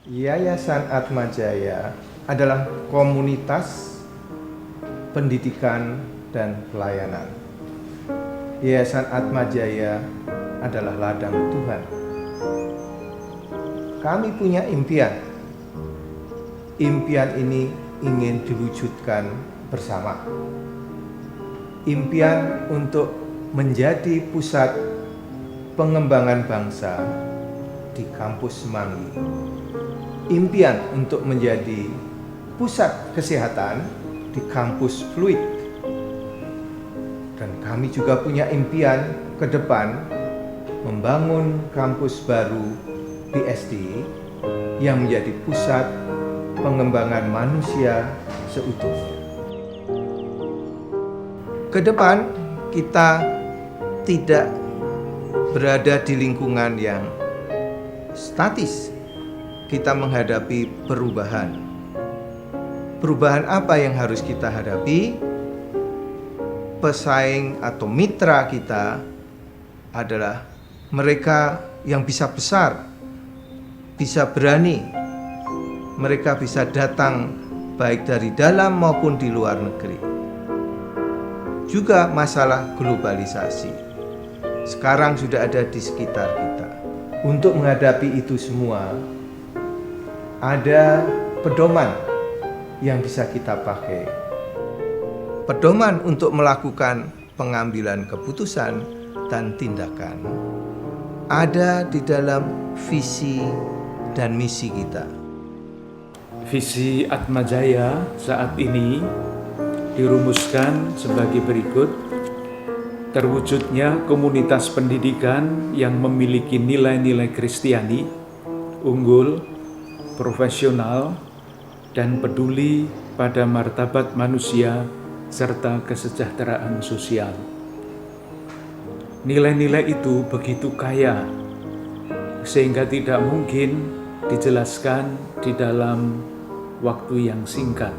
Yayasan Atmajaya adalah komunitas pendidikan dan pelayanan. Yayasan Atmajaya adalah ladang Tuhan. Kami punya impian. Impian ini ingin diwujudkan bersama. Impian untuk menjadi pusat pengembangan bangsa di kampus Semanggi. Impian untuk menjadi pusat kesehatan di kampus Fluid. Dan kami juga punya impian ke depan membangun kampus baru di SD yang menjadi pusat pengembangan manusia seutuhnya. Ke depan kita tidak berada di lingkungan yang statis. Kita menghadapi perubahan. Perubahan apa yang harus kita hadapi? Pesaing atau mitra kita adalah mereka yang bisa besar, bisa berani. Mereka bisa datang baik dari dalam maupun di luar negeri. Juga masalah globalisasi. Sekarang sudah ada di sekitar kita. Untuk menghadapi itu semua, ada pedoman yang bisa kita pakai. Pedoman untuk melakukan pengambilan keputusan dan tindakan ada di dalam visi dan misi kita. Visi Atmajaya saat ini dirumuskan sebagai berikut: terwujudnya komunitas pendidikan yang memiliki nilai-nilai Kristiani, unggul, profesional, dan peduli pada martabat manusia serta kesejahteraan sosial. Nilai-nilai itu begitu kaya sehingga tidak mungkin dijelaskan di dalam waktu yang singkat.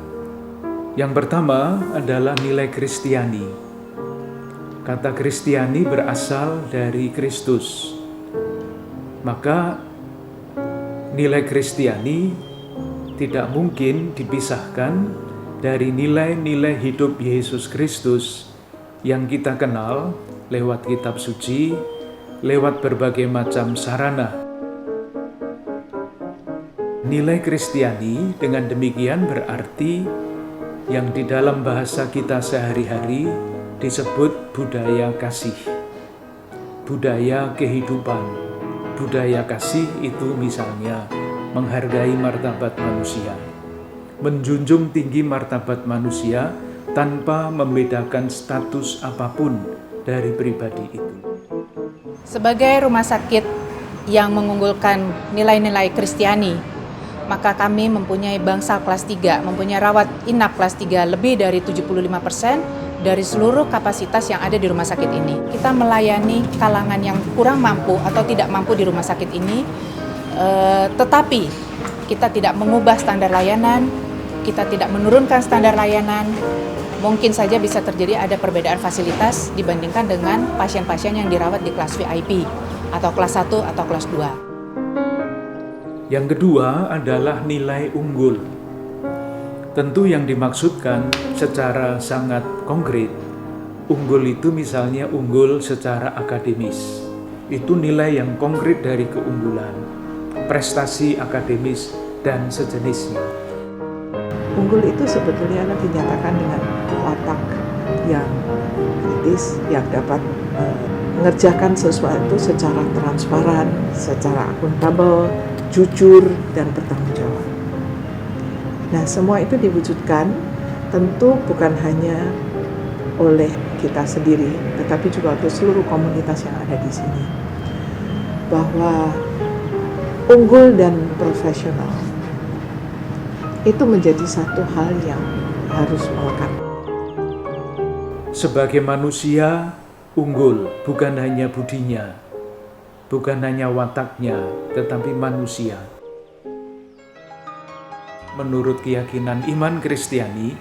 Yang pertama adalah nilai Kristiani. Kata Kristiani berasal dari Kristus. Maka nilai Kristiani tidak mungkin dipisahkan dari nilai-nilai hidup Yesus Kristus yang kita kenal lewat kitab suci, lewat berbagai macam sarana. Nilai Kristiani dengan demikian berarti yang di dalam bahasa kita sehari-hari disebut budaya kasih, budaya kehidupan. Budaya kasih itu misalnya menghargai martabat manusia, menjunjung tinggi martabat manusia tanpa membedakan status apapun dari pribadi itu. Sebagai rumah sakit yang mengunggulkan nilai-nilai Kristiani, maka kami mempunyai bangsal kelas 3, mempunyai rawat inap kelas 3 lebih dari 75% dari seluruh kapasitas yang ada di rumah sakit ini. Kita melayani kalangan yang kurang mampu atau tidak mampu di rumah sakit ini, tetapi kita tidak mengubah standar layanan, kita tidak menurunkan standar layanan. Mungkin saja bisa terjadi ada perbedaan fasilitas dibandingkan dengan pasien-pasien yang dirawat di kelas VIP atau kelas 1 atau kelas 2. Yang kedua adalah nilai unggul. Tentu yang dimaksudkan secara sangat konkret, unggul itu misalnya unggul secara akademis. Itu nilai yang konkret dari keunggulan, prestasi akademis, dan sejenisnya. Unggul itu sebetulnya dinyatakan dengan watak yang kritis, yang dapat mengerjakan sesuatu secara transparan, secara akuntabel, jujur, dan bertanggung jawab. Nah, semua itu diwujudkan tentu bukan hanya oleh kita sendiri, tetapi juga untuk seluruh komunitas yang ada di sini. Bahwa unggul dan profesional itu menjadi satu hal yang harus melekat. Sebagai manusia, unggul bukan hanya budinya, bukan hanya wataknya, tetapi manusia. Menurut keyakinan iman Kristiani,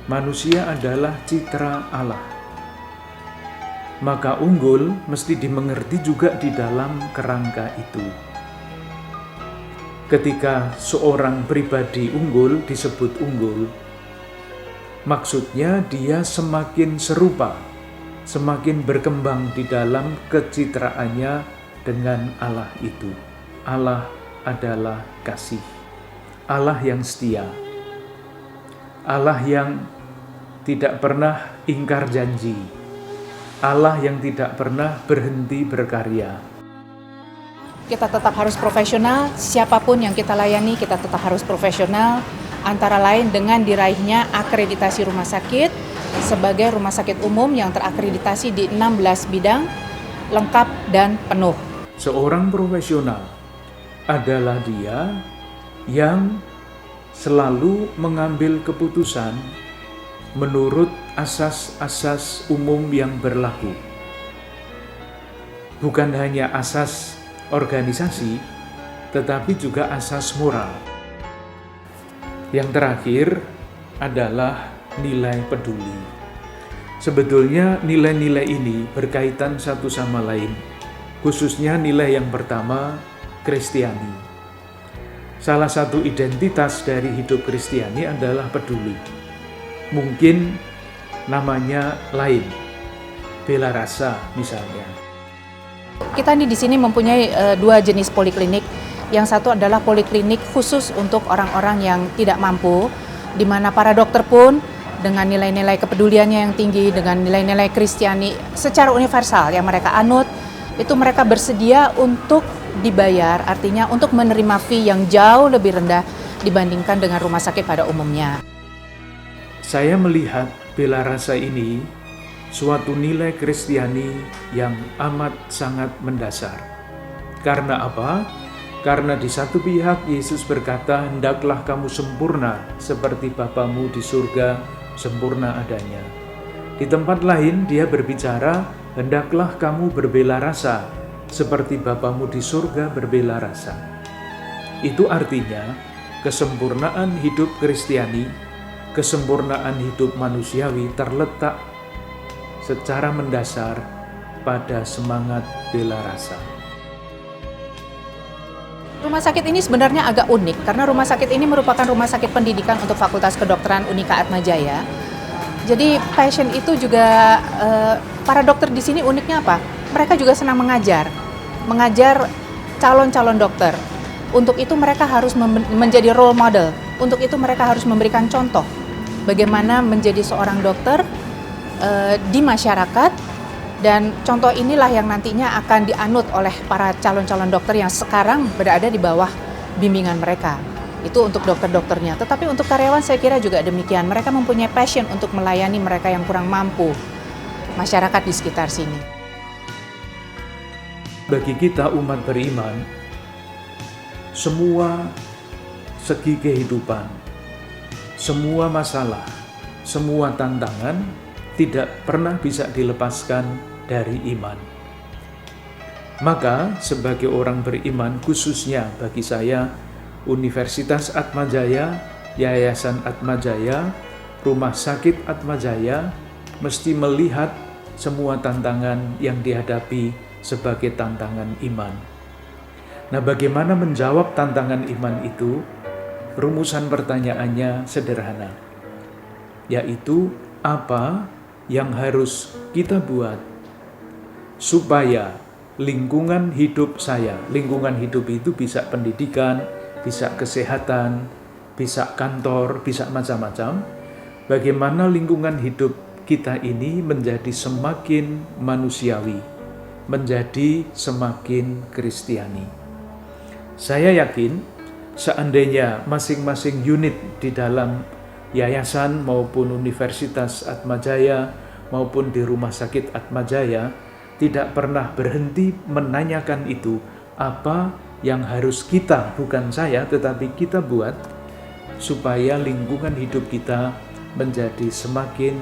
manusia adalah citra Allah. Maka unggul mesti dimengerti juga di dalam kerangka itu. Ketika seorang pribadi unggul disebut unggul, maksudnya dia semakin serupa, semakin berkembang di dalam kecitraannya dengan Allah itu. Allah adalah kasih, Allah yang setia, Allah yang tidak pernah ingkar janji, Allah yang tidak pernah berhenti berkarya. Kita tetap harus profesional, siapapun yang kita layani kita tetap harus profesional, antara lain dengan diraihnya akreditasi rumah sakit sebagai rumah sakit umum yang terakreditasi di 16 bidang, lengkap dan penuh. Seorang profesional adalah dia yang selalu mengambil keputusan menurut asas-asas umum yang berlaku. Bukan hanya asas organisasi, tetapi juga asas moral. Yang terakhir adalah nilai peduli. Sebetulnya nilai-nilai ini berkaitan satu sama lain, khususnya nilai yang pertama, Kristiani. Salah satu identitas dari hidup Kristiani adalah peduli. Mungkin namanya lain, bela rasa misalnya. Kita nih di sini mempunyai dua jenis poliklinik. Yang satu adalah poliklinik khusus untuk orang-orang yang tidak mampu, di mana para dokter pun dengan nilai-nilai kepeduliannya yang tinggi, dengan nilai-nilai Kristiani secara universal yang mereka anut, itu mereka bersedia untuk dibayar, artinya untuk menerima fee yang jauh lebih rendah dibandingkan dengan rumah sakit pada umumnya. Saya melihat bela rasa ini suatu nilai Kristiani yang amat sangat mendasar. Karena apa? Karena di satu pihak Yesus berkata, hendaklah kamu sempurna seperti Bapamu di surga sempurna adanya. Di tempat lain dia berbicara, hendaklah kamu berbela rasa seperti Bapamu di surga berbela rasa. Itu artinya kesempurnaan hidup Kristiani, kesempurnaan hidup manusiawi terletak secara mendasar pada semangat bela rasa. Rumah sakit ini sebenarnya agak unik karena rumah sakit ini merupakan rumah sakit pendidikan untuk Fakultas Kedokteran Unika Atmajaya. Jadi passion itu juga para dokter di sini uniknya apa? Mereka juga senang mengajar calon-calon dokter. Untuk itu mereka harus menjadi role model. Untuk itu mereka harus memberikan contoh bagaimana menjadi seorang dokter di masyarakat, dan contoh inilah yang nantinya akan dianut oleh para calon-calon dokter yang sekarang berada di bawah bimbingan mereka. Itu untuk dokter-dokternya, tetapi untuk karyawan saya kira juga demikian. Mereka mempunyai passion untuk melayani mereka yang kurang mampu, masyarakat di sekitar sini. Bagi kita umat beriman, semua segi kehidupan, semua masalah, semua tantangan tidak pernah bisa dilepaskan dari iman. Maka sebagai orang beriman, khususnya bagi saya, Universitas Atmajaya, Yayasan Atmajaya, Rumah Sakit Atmajaya mesti melihat semua tantangan yang dihadapi sebagai tantangan iman. Nah, bagaimana menjawab tantangan iman itu? Rumusan pertanyaannya sederhana, yaitu apa yang harus kita buat supaya lingkungan hidup saya, lingkungan hidup itu bisa pendidikan, bisa kesehatan, bisa kantor, bisa macam-macam. Bagaimana lingkungan hidup kita ini menjadi semakin manusiawi, menjadi semakin Kristiani. Saya yakin seandainya masing-masing unit di dalam yayasan maupun Universitas Atmajaya maupun di Rumah Sakit Atmajaya tidak pernah berhenti menanyakan itu, apa yang harus kita, bukan saya, tetapi kita buat supaya lingkungan hidup kita menjadi semakin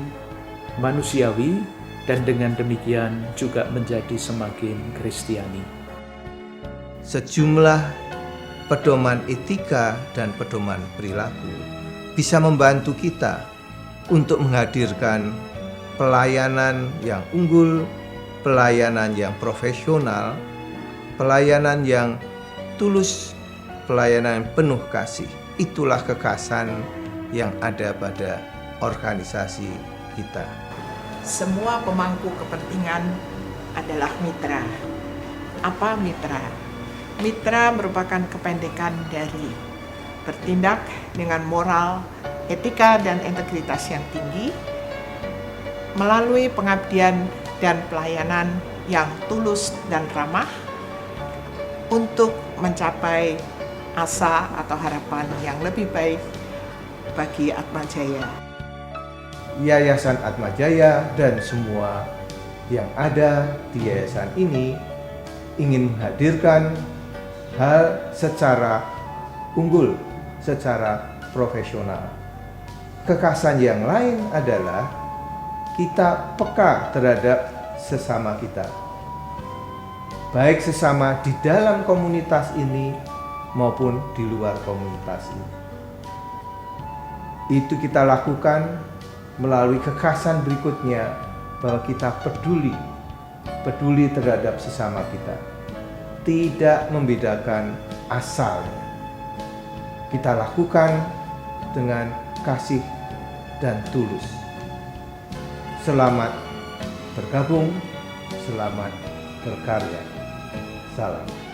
manusiawi dan dengan demikian juga menjadi semakin Kristiani. Sejumlah pedoman etika dan pedoman perilaku bisa membantu kita untuk menghadirkan pelayanan yang unggul, pelayanan yang profesional, pelayanan yang tulus, pelayanan yang penuh kasih. Itulah kekhasan yang ada pada organisasi kita. Semua pemangku kepentingan adalah mitra. Apa mitra? Mitra merupakan kependekan dari bertindak dengan moral, etika, dan integritas yang tinggi, melalui pengabdian dan pelayanan yang tulus dan ramah untuk mencapai asa atau harapan yang lebih baik bagi Atmajaya. Yayasan Atmajaya dan semua yang ada di yayasan ini ingin menghadirkan hal secara unggul, secara profesional. Kekhasan yang lain adalah kita peka terhadap sesama kita, baik sesama di dalam komunitas ini maupun di luar komunitas ini. Itu kita lakukan melalui kekhasan berikutnya, bahwa kita peduli terhadap sesama kita, tidak membedakan asalnya. Kita lakukan dengan kasih dan tulus. Selamat bergabung, selamat berkarya. Salam.